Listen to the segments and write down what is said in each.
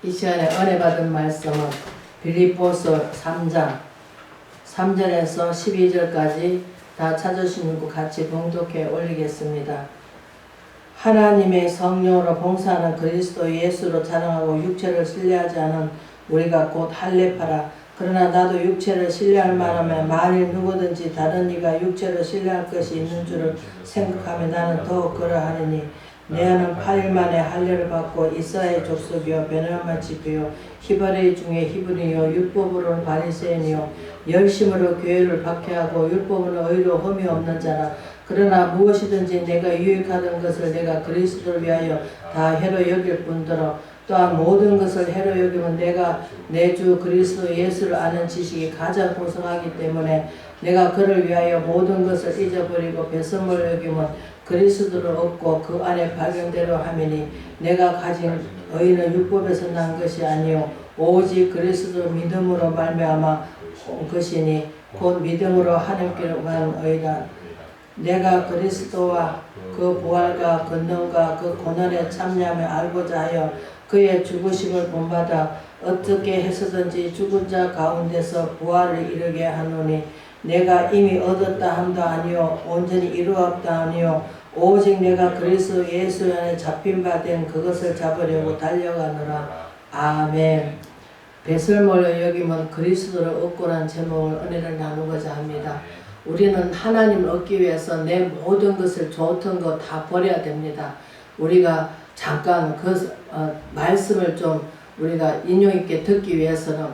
이 시간에 은혜 받은 말씀은 빌립보서 3장 3절에서 12절까지 다 찾으시는 분 같이 봉독해 올리겠습니다. 하나님의 성령으로 봉사하는 그리스도 예수로 자랑하고 육체를 신뢰하지 않은 우리가 곧 할례파라. 그러나 나도 육체를 신뢰할 만하면 만일 누구든지 다른 이가 육체를 신뢰할 것이 있는 줄을 생각하면 나는 더욱 그러하리니 내 아는 8일 만에 할례를 받고 이스라엘 족속이요 베냐민 집이요 히브리 중에 히브리요 율법으로는 바리새인이요 열심으로 교회를 박해하고 율법으로 의로 흠이 없는 자라. 그러나 무엇이든지 내가 유익하던 것을 내가 그리스도를 위하여 다 해로 여길 뿐더러 또한 모든 것을 해로 여기면 내가 내 주 그리스도 예수를 아는 지식이 가장 고성하기 때문에 내가 그를 위하여 모든 것을 잊어버리고 배설물 여기면 그리스도를 얻고 그 안에 발견대로 하매니 내가 가진 의는 율법에서 난 것이 아니요 오직 그리스도 믿음으로 말미암아 것이니 곧 믿음으로 하나님께로만 의라. 내가 그리스도와 그 부활과 권능과 그 고난에 참여함을 알고자 하여 그의 죽으심을 본받아 어떻게 해서든지 죽은 자 가운데서 부활을 이루게 하노니 내가 이미 얻었다 함도 아니요 온전히 이루었다 아니요 오직 내가 그리스도 예수 안에 잡힌 바 된 그것을 잡으려고 달려가노라. 아멘. 배설물로 여기면 그리스도를 얻고란 제목을 은혜를 나누고자 합니다. 우리는 하나님을 얻기 위해서 내 모든 것을 좋던 거 다 버려야 됩니다. 우리가 잠깐 그 말씀을 좀 우리가 인용 있게 듣기 위해서는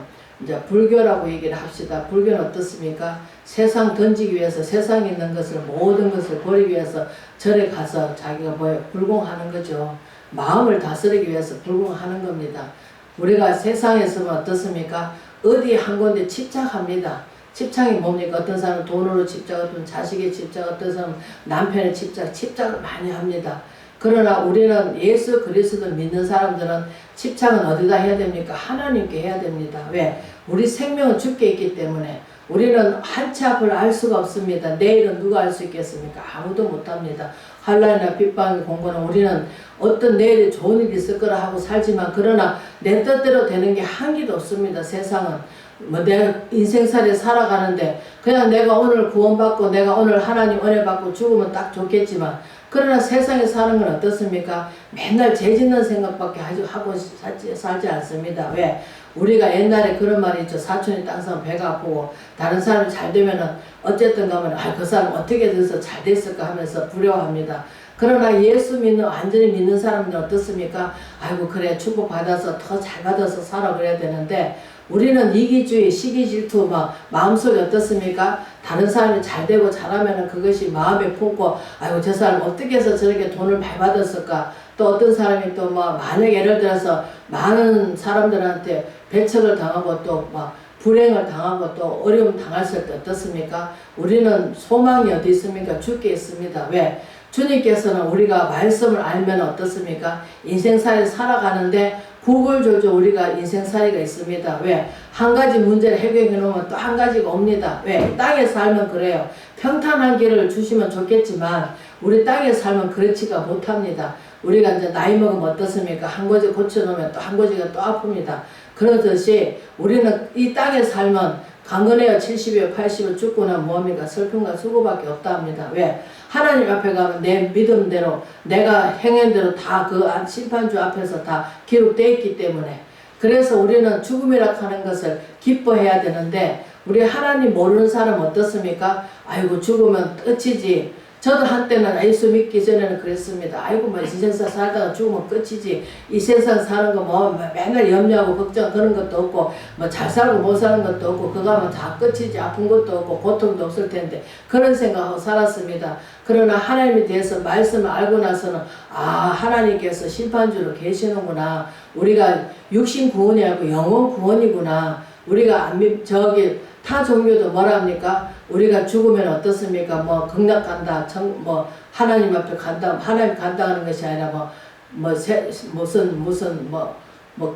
이제 불교라고 얘기를 합시다. 불교는 어떻습니까? 세상 던지기 위해서 세상에 있는 것을 모든 것을 버리기 위해서 절에 가서 자기가 불공하는 거죠. 마음을 다스리기 위해서 불공하는 겁니다. 우리가 세상에서는 어떻습니까? 어디 한 군데 집착합니다. 집착이 뭡니까? 어떤 사람은 돈으로 집착, 어떤 자식의 집착, 어떤 사람은 남편의 집착을 많이 합니다. 그러나 우리는 예수 그리스도를 믿는 사람들은 집착은 어디다 해야 됩니까? 하나님께 해야 됩니다. 왜? 우리 생명은 주께 있기 때문에 우리는 한치 앞을 알 수가 없습니다. 내일은 누가 알 수 있겠습니까? 아무도 못합니다. 환난이나 핍박이 공고는 우리는 어떤 내일에 좋은 일이 있을 거라 하고 살지만 그러나 내 뜻대로 되는 게 한기도 없습니다. 세상은. 내 인생살이 살아가는데 그냥 내가 오늘 구원받고 내가 오늘 하나님 은혜 받고 죽으면 딱 좋겠지만 그러나 세상에 사는 건 어떻습니까? 맨날 죄 짓는 생각밖에 하고 살지 않습니다. 왜? 우리가 옛날에 그런 말이 있죠. 사촌이 땅 사면 배가 아프고 다른 사람이 잘 되면은 어쨌든 가면 그 사람 어떻게 돼서 잘 됐을까 하면서 부러워합니다. 그러나 예수 믿는 완전히 믿는 사람들은 어떻습니까? 아이고 그래 축복받아서 더 잘 받아서 살아 그래야 되는데 우리는 이기주의, 시기질투 마음속에 어떻습니까? 다른 사람이 잘 되고 잘하면은 그것이 마음에 품고 아이고 저 사람 어떻게 해서 저렇게 돈을 많이 받았을까? 또 어떤 사람이 또 만약 예를 들어서 많은 사람들한테 배척을 당하고 또 불행을 당하고 또 어려움 당했을 때 어떻습니까? 우리는 소망이 어디 있습니까? 주께 있습니다. 왜? 주님께서는 우리가 말씀을 알면 어떻습니까? 인생살이 살아가는데 구불조조 우리가 인생살이가 있습니다. 왜? 한 가지 문제를 해결해 놓으면 또 한 가지가 옵니다. 왜? 땅에 살면 그래요. 평탄한 길을 주시면 좋겠지만 우리 땅에 살면 그렇지가 못합니다. 우리가 이제 나이 먹으면 어떻습니까? 한 가지 고쳐놓으면 또 한 가지가 또 아픕니다. 그러듯이 우리는 이 땅에 살면 강건해요. 70이요 80을 죽고는 뭡니까? 슬픔과 수고밖에 없다 합니다. 왜? 하나님 앞에 가면 내 믿음대로 내가 행한 대로 다 그 심판주 앞에서 다 기록되어 있기 때문에 그래서 우리는 죽음이라 하는 것을 기뻐해야 되는데 우리 하나님 모르는 사람 어떻습니까? 아이고 죽으면 끝이지. 저도 한때는 예수 믿기 전에는 그랬습니다. 아이고 이 세상 살다가 죽으면 끝이지. 이 세상 사는 거 맨날 염려하고 걱정 그런 것도 없고 잘 살고 못 사는 것도 없고 그거 하면 다 끝이지. 아픈 것도 없고 고통도 없을 텐데 그런 생각하고 살았습니다. 그러나 하나님에 대해서 말씀을 알고 나서는 하나님께서 심판주로 계시는구나. 우리가 육신 구원이 아니고 영혼 구원이구나. 우리가 타 종교도 뭐라 합니까? 우리가 죽으면 어떻습니까? 극락 간다, 하나님 앞에 간다, 하나님 간다 하는 것이 아니라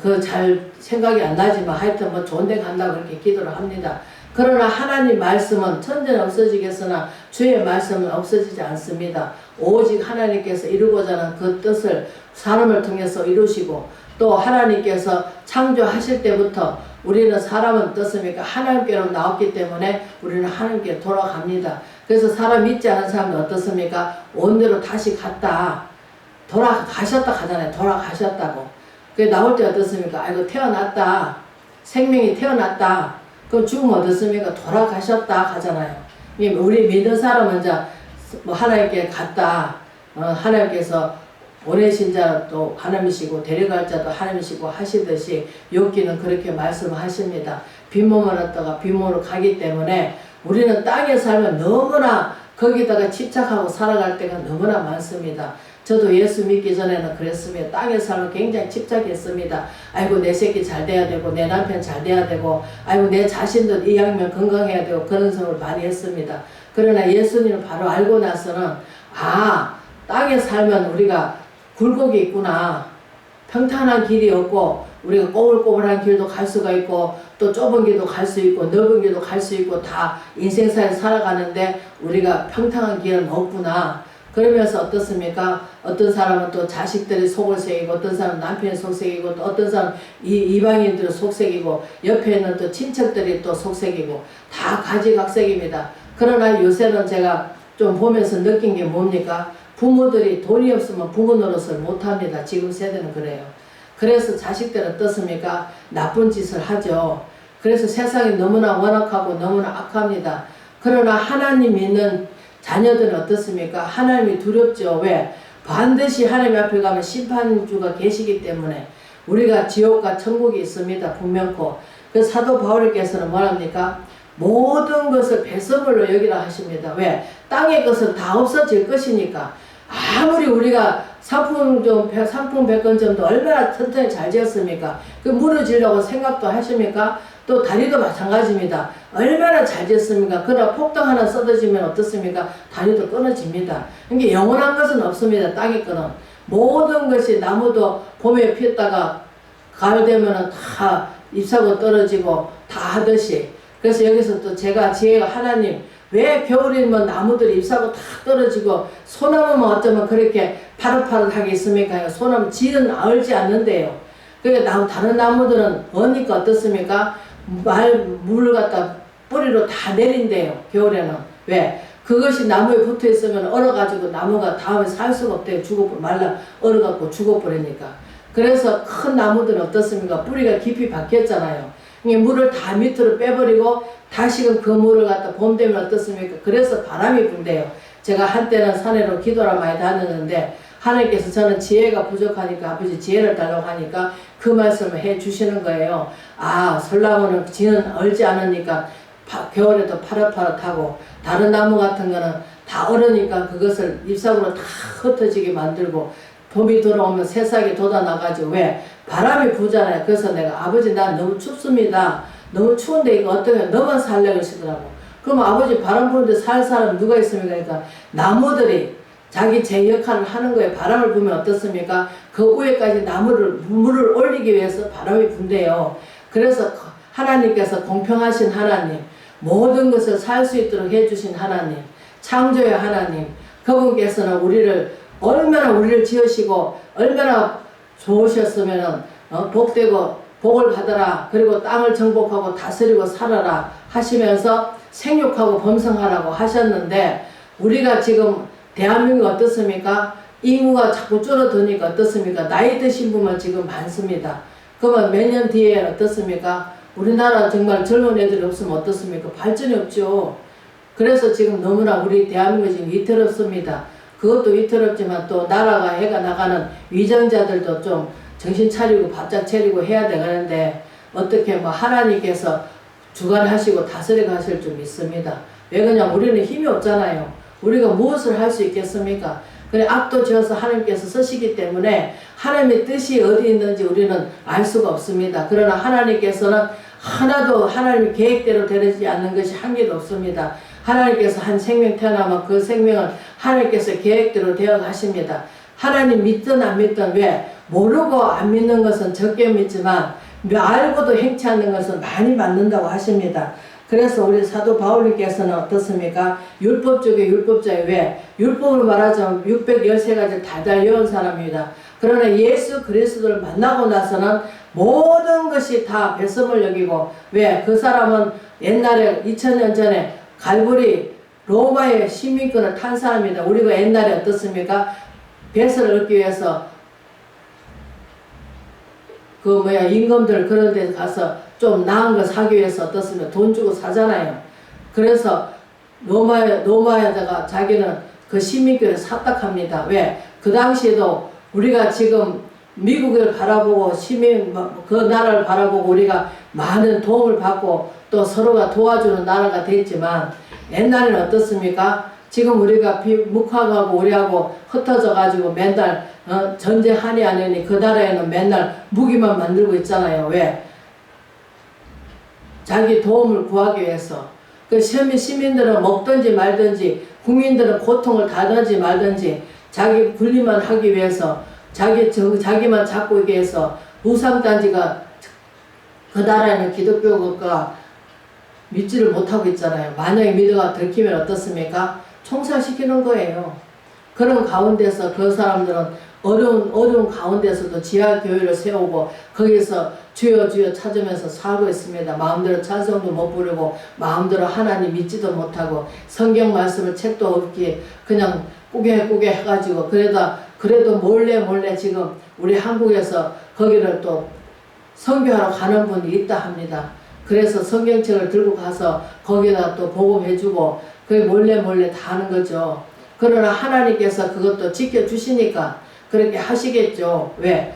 그 잘 생각이 안 나지만 하여튼 좋은 데 간다 그렇게 기도를 합니다. 그러나 하나님 말씀은 천재는 없어지겠으나 주의 말씀은 없어지지 않습니다. 오직 하나님께서 이루고자 하는 그 뜻을 사람을 통해서 이루시고 또 하나님께서 창조하실 때부터 우리는 사람은 어떻습니까? 하나님께로 나왔기 때문에 우리는 하나님께 돌아갑니다. 그래서 사람 믿지 않은 사람은 어떻습니까? 온대로 다시 갔다. 돌아가셨다 하잖아요. 돌아가셨다고. 그게 나올 때 어떻습니까? 아이고 태어났다. 생명이 태어났다. 그럼 죽으면 어떻습니까? 돌아가셨다 하잖아요. 우리 믿는 사람은 이제 뭐 하나님께 갔다. 하나님께서 보내신 자도 하나님이시고 데려갈 자도 하나님이시고 하시듯이 욥기는 그렇게 말씀하십니다. 빈몸을 얻다가 빈몸으로 가기 때문에 우리는 땅에 살면 너무나 거기다가 집착하고 살아갈 때가 너무나 많습니다. 저도 예수 믿기 전에는 그랬습니다. 땅에 살면 굉장히 집착했습니다. 아이고 내 새끼 잘 돼야 되고 내 남편 잘 돼야 되고 아이고 내 자신도 이왕이면 건강해야 되고 그런 생각을 많이 했습니다. 그러나 예수님을 바로 알고 나서는 땅에 살면 우리가 굴곡이 있구나. 평탄한 길이 없고 우리가 꼬불꼬불한 길도 갈 수가 있고 또 좁은 길도 갈 수 있고 넓은 길도 갈 수 있고 다 인생사에 살아가는데 우리가 평탄한 길은 없구나. 그러면서 어떻습니까? 어떤 사람은 또 자식들이 속을 새기고 어떤 사람은 남편이 속새기고 또 어떤 사람은 이방인들이 속새기고 옆에 있는 또 친척들이 또 속새기고 다 가지각색입니다. 그러나 요새는 제가 좀 보면서 느낀 게 뭡니까? 부모들이 돈이 없으면 부모 노릇을 못합니다. 지금 세대는 그래요. 그래서 자식들은 어떻습니까? 나쁜 짓을 하죠. 그래서 세상이 너무나 완악하고 너무나 악합니다. 그러나 하나님 믿는 자녀들은 어떻습니까? 하나님이 두렵죠. 왜? 반드시 하나님 앞에 가면 심판주가 계시기 때문에 우리가 지옥과 천국이 있습니다. 분명코. 그래서 사도 바울께서는 뭐랍니까? 모든 것을 배설물로 여기라 하십니다. 왜? 땅의 것은 다 없어질 것이니까. 아무리 우리가 상품 100건점도 얼마나 튼튼히 잘 지었습니까? 그 무너지려고 생각도 하십니까? 또 다리도 마찬가지입니다. 얼마나 잘 지었습니까? 그러나 폭탄 하나 쏟아지면 어떻습니까? 다리도 끊어집니다. 그러니까 영원한 것은 없습니다. 땅의 거는. 모든 것이 나무도 봄에 피었다가 가을 되면 다 잎사고 떨어지고 다 하듯이. 그래서 여기서 또 제가 지혜가 하나님 왜 겨울이면 나무들이 잎사고 다 떨어지고 소나무만 어쩌면 그렇게 파릇파릇하게 있습니까? 소나무 지는 얼지 않는데요. 그러니까 다른 나무들은 어니까 어떻습니까? 물을 갖다 뿌리로 다 내린대요. 겨울에는. 왜? 그것이 나무에 붙어 있으면 얼어가지고 나무가 다음에 살 수가 없대요. 말라 얼어갖고 죽어버리니까. 그래서 큰 나무들은 어떻습니까? 뿌리가 깊이 박혔잖아요. 물을 다 밑으로 빼버리고 다시금 그 물을 갖다 봄 되면 어떻습니까? 그래서 바람이 분대요. 제가 한때는 산에로 기도를 많이 다녔는데 하나님께서 저는 지혜가 부족하니까 아버지 지혜를 달라고 하니까 그 말씀을 해 주시는 거예요. 설나무는 지는 얼지 않으니까 겨울에도 파릇파릇하고 다른 나무 같은 거는 다 얼으니까 그것을 잎사구로 다 흩어지게 만들고 봄이 돌아오면 새싹이 돋아나가지고 왜? 바람이 부잖아요. 그래서 내가 아버지 난 너무 춥습니다. 너무 추운데 이거 어떻게 너만 살려고 그러시더라고. 그럼 아버지 바람 부는데 살 사람 누가 있습니까? 그러니까 나무들이 자기 제 역할을 하는 거예요. 바람을 부면 어떻습니까? 그 위에까지 물을 올리기 위해서 바람이 분대요. 그래서 하나님께서 공평하신 하나님, 모든 것을 살 수 있도록 해주신 하나님, 창조의 하나님, 그분께서는 얼마나 우리를 지으시고 얼마나 좋으셨으면은 복되고 복을 받아라. 그리고 땅을 정복하고 다스리고 살아라 하시면서 생육하고 범성하라고 하셨는데 우리가 지금 대한민국 어떻습니까? 인구가 자꾸 줄어드니까 어떻습니까? 나이 드신 분만 지금 많습니다. 그러면 몇 년 뒤에 어떻습니까? 우리나라 정말 젊은 애들이 없으면 어떻습니까? 발전이 없죠. 그래서 지금 너무나 우리 대한민국이 지금 위태롭습니다. 그것도 위태롭지만 또 나라가 해가 나가는 위정자들도 좀 정신 차리고 바짝 차리고 해야 되는데 어떻게 하나님께서 주관하시고 다스리고 하실 줄 믿습니다. 왜 그러냐? 우리는 힘이 없잖아요. 우리가 무엇을 할 수 있겠습니까? 그래 악도 지어서 하나님께서 쓰시기 때문에 하나님의 뜻이 어디 있는지 우리는 알 수가 없습니다. 그러나 하나님께서는 하나도 하나님의 계획대로 되지 않는 것이 한 개도 없습니다. 하나님께서 한 생명 태어나면 그 생명은 하나님께서 계획대로 되어 가십니다. 하나님 믿든 안 믿든 왜? 모르고 안 믿는 것은 적게 믿지만 알고도 행치 않는 것은 많이 맞는다고 하십니다. 그래서 우리 사도 바울님께서는 어떻습니까? 율법 중에 율법자에 왜? 율법을 말하자면 613가지를 달달 외운 사람입니다. 그러나 예수 그리스도를 만나고 나서는 모든 것이 다 배설물 여기고, 왜? 그 사람은 옛날에 2000년 전에 갈보리 로마의 시민권을 탄 사람이다. 우리가 옛날에 어떻습니까? 배설을 얻기 위해서 임금들 그런 데 가서 좀 나은 거 사기 위해서 어떻습니까? 돈 주고 사잖아요. 그래서 로마에다가 자기는 그 시민권을 샀다 합니다. 왜? 그 당시에도 우리가 지금 미국을 바라보고 그 나라를 바라보고 우리가 많은 도움을 받고 또 서로가 도와주는 나라가 됐지만, 옛날에는 어떻습니까? 지금 우리가 묵화하고 우리하고 흩어져 가지고 맨날 전쟁하니 아니니 그 나라에는 맨날 무기만 만들고 있잖아요. 왜? 자기 도움을 구하기 위해서. 그 시민들은 먹든지 말든지, 국민들은 고통을 당하든지 말든지 자기 군리만 하기 위해서, 자기만 잡고 있기 위해서 우상단지가 그 나라에는 기독교가 믿지를 못하고 있잖아요. 만약에 믿어가 들키면 어떻습니까? 총살시키는 거예요. 그런 가운데서 그 사람들은 어려운 가운데서도 지하교회를 세우고 거기서 주여 주여 찾으면서 살고 있습니다. 마음대로 찬송도 못 부르고 마음대로 하나님 믿지도 못하고 성경 말씀을 책도 없기에 그냥 꾸게 해가지고 그래도 몰래 지금 우리 한국에서 거기를 또 선교하러 가는 분이 있다 합니다. 그래서 성경책을 들고 가서 거기다 또 복음해주고 그게 몰래 다 하는 거죠. 그러나 하나님께서 그것도 지켜주시니까 그렇게 하시겠죠. 왜?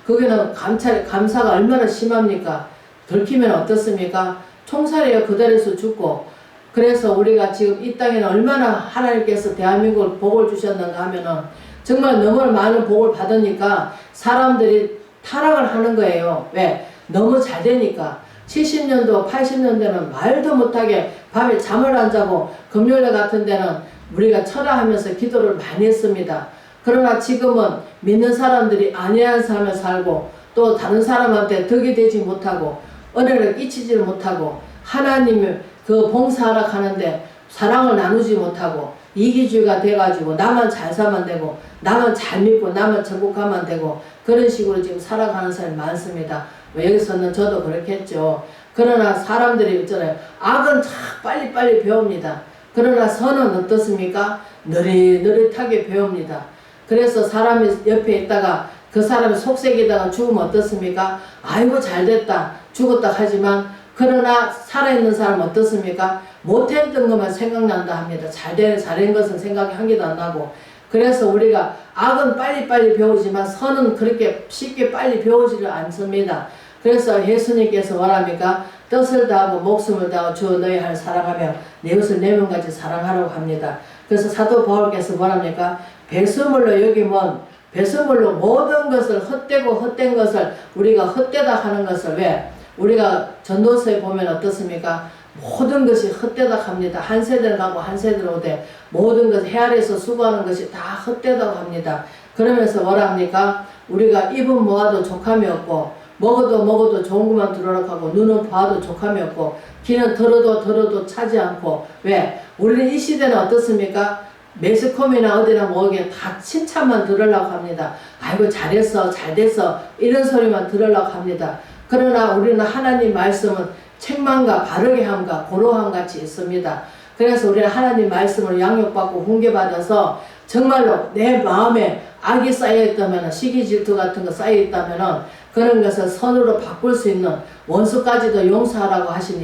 거기는 감사가 얼마나 심합니까? 들키면 어떻습니까? 총살이에요. 그 자리에서 죽고. 그래서 우리가 지금 이 땅에는 얼마나 하나님께서 대한민국을 복을 주셨는가 하면은 정말 너무 많은 복을 받으니까 사람들이 타락을 하는 거예요. 왜? 너무 잘 되니까. 70년도 80년대는 말도 못하게 밤에 잠을 안 자고 금요일 같은 데는 우리가 철야하면서 기도를 많이 했습니다. 그러나 지금은 믿는 사람들이 안일한 삶을 살고 또 다른 사람한테 덕이 되지 못하고 은혜를 끼치지 못하고 하나님을 그 봉사하러 가는데 사랑을 나누지 못하고 이기주의가 돼가지고 나만 잘 살면 되고 나만 잘 믿고 나만 전국하면 되고 그런 식으로 지금 살아가는 사람이 많습니다. 여기서는 저도 그렇겠죠. 그러나 사람들이 있잖아요. 악은 참 빨리 배웁니다. 그러나 선은 어떻습니까? 느릿하게 배웁니다. 그래서 사람이 옆에 있다가 그 사람이 속색이다가 죽으면 어떻습니까? 아이고 잘됐다 죽었다 하지만 그러나 살아있는 사람은 어떻습니까? 못했던 것만 생각난다 합니다. 잘된 것은 생각이 한 개도 안 나고. 그래서 우리가 악은 빨리 배우지만 선은 그렇게 쉽게 빨리 배우지를 않습니다. 그래서 예수님께서 뭐랍니까? 뜻을 다하고 목숨을 다하고 주 너희 하나님을 사랑하며 내 이웃을 내 몸같이 사랑하라고 합니다. 그래서 사도 바울께서 뭐랍니까? 배설물로 여기면 배설물로 모든 것을 헛된 것을 우리가 헛되다 하는 것을 왜? 우리가 전도서에 보면 어떻습니까? 모든 것이 헛되다 합니다. 한 세대를 가고 한 세대로 오되 모든 것 헤아려서 수고하는 것이 다 헛되다고 합니다. 그러면서 뭐라 합니까? 우리가 입은 모아도 족함이 없고 먹어도 좋은 것만 들어라고 하고 눈은 봐도 족함이 없고 귀는 들어도 차지 않고 왜? 우리는 이 시대는 어떻습니까? 매스컴이나 어디나 뭐게 다 칭찬만 들으려고 합니다. 아이고 잘했어 잘됐어 이런 소리만 들으려고 합니다. 그러나 우리는 하나님 말씀은 책망과 바르게 함과 고로함 같이 있습니다. 그래서 우리는 하나님 말씀을 양육받고 훈계받아서 정말로 내 마음에 악이 쌓여있다면 시기 질투 같은 거 쌓여있다면 그런 것을 선으로 바꿀 수 있는 원수까지도 용서하라고 하신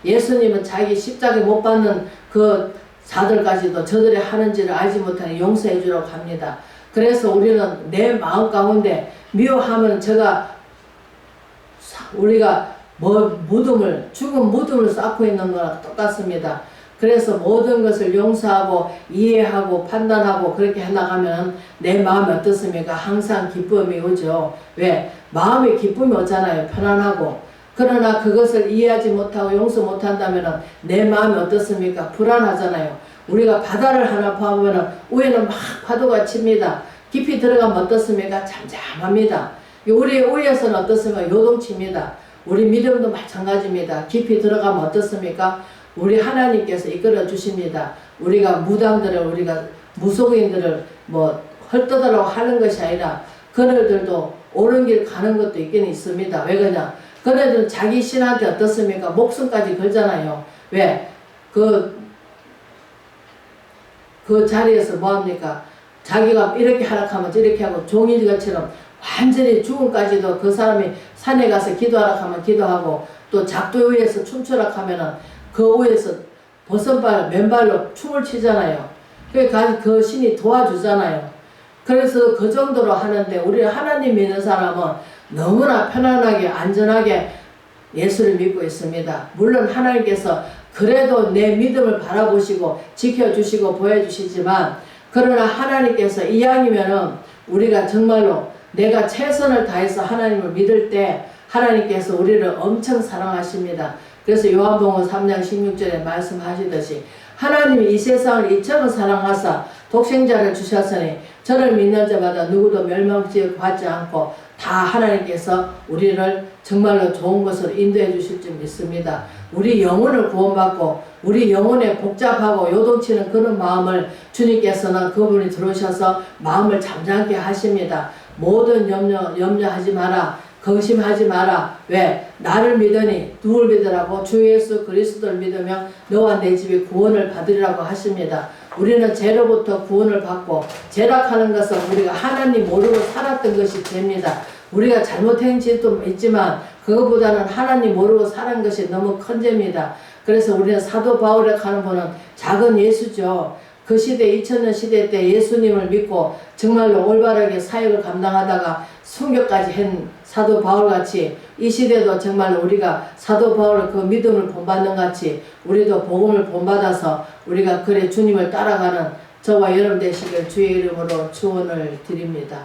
예수님은 자기 십자가에 못 받는 그 자들까지도 저들이 하는지를 알지 못하니 용서해 주라고 합니다. 그래서 우리는 내 마음 가운데 미워하면 우리가 죽은 무덤을 쌓고 있는 거랑 똑같습니다. 그래서 모든 것을 용서하고 이해하고 판단하고 그렇게 해나가면 내 마음이 어떻습니까? 항상 기쁨이 오죠. 왜? 마음에 기쁨이 오잖아요. 편안하고. 그러나 그것을 이해하지 못하고 용서 못한다면 내 마음이 어떻습니까? 불안하잖아요. 우리가 바다를 하나 보면 위에는 막 파도가 칩니다. 깊이 들어가면 어떻습니까? 잠잠합니다. 우리 위에서는 어떻습니까? 요동칩니다. 우리 믿음도 마찬가지입니다. 깊이 들어가면 어떻습니까? 우리 하나님께서 이끌어 주십니다. 우리가 무당들을 우리가 무속인들을 헐떠달라고 하는 것이 아니라 그들도 옳은 길 가는 것도 있긴 있습니다. 왜 그러냐? 그들은 자기 신한테 어떻습니까? 목숨까지 걸잖아요. 왜? 그 자리에서 뭐합니까? 자기가 이렇게 하락하면 이렇게 하고 종이것처럼 완전히 죽음까지도 그 사람이 산에 가서 기도하라 하면 기도하고 또 작도 위에서 춤추라 하면은 그 위에서 벗은발 맨발로 춤을 추잖아요. 그러니까 그 신이 도와주잖아요. 그래서 그 정도로 하는데 우리 하나님 믿는 사람은 너무나 편안하게 안전하게 예수를 믿고 있습니다. 물론 하나님께서 그래도 내 믿음을 바라보시고 지켜주시고 보여주시지만 그러나 하나님께서 이왕이면은 우리가 정말로 내가 최선을 다해서 하나님을 믿을 때 하나님께서 우리를 엄청 사랑하십니다. 그래서 요한복음 3장 16절에 말씀하시듯이 하나님이 이 세상을 이처럼 사랑하사 독생자를 주셨으니 저를 믿는 자마다 누구도 멸망지 받지 않고 다 하나님께서 우리를 정말로 좋은 것으로 인도해 주실 줄 믿습니다. 우리 영혼을 구원받고 우리 영혼에 복잡하고 요동치는 그런 마음을 주님께서는 그분이 들어오셔서 마음을 잠잠게 하십니다. 모든 염려하지 마라. 거심하지 마라. 왜? 나를 믿으니 누굴 믿으라고? 주 예수 그리스도를 믿으면 너와 내 집이 구원을 받으리라고 하십니다. 우리는 죄로부터 구원을 받고 죄락하는 것은 우리가 하나님 모르고 살았던 것이 죄입니다. 우리가 잘못한 죄도 있지만 그것보다는 하나님 모르고 살은 것이 너무 큰 죄입니다. 그래서 우리는 사도 바울에 가는 분은 작은 예수죠. 그 시대 2000년 시대 때 예수님을 믿고 정말로 올바르게 사역을 감당하다가 순교까지 한 사도 바울같이 이 시대도 정말로 우리가 사도 바울의 그 믿음을 본받는 같이 우리도 복음을 본받아서 우리가 그래 주님을 따라가는 저와 여러분 되시길 주의 이름으로 축원을 드립니다.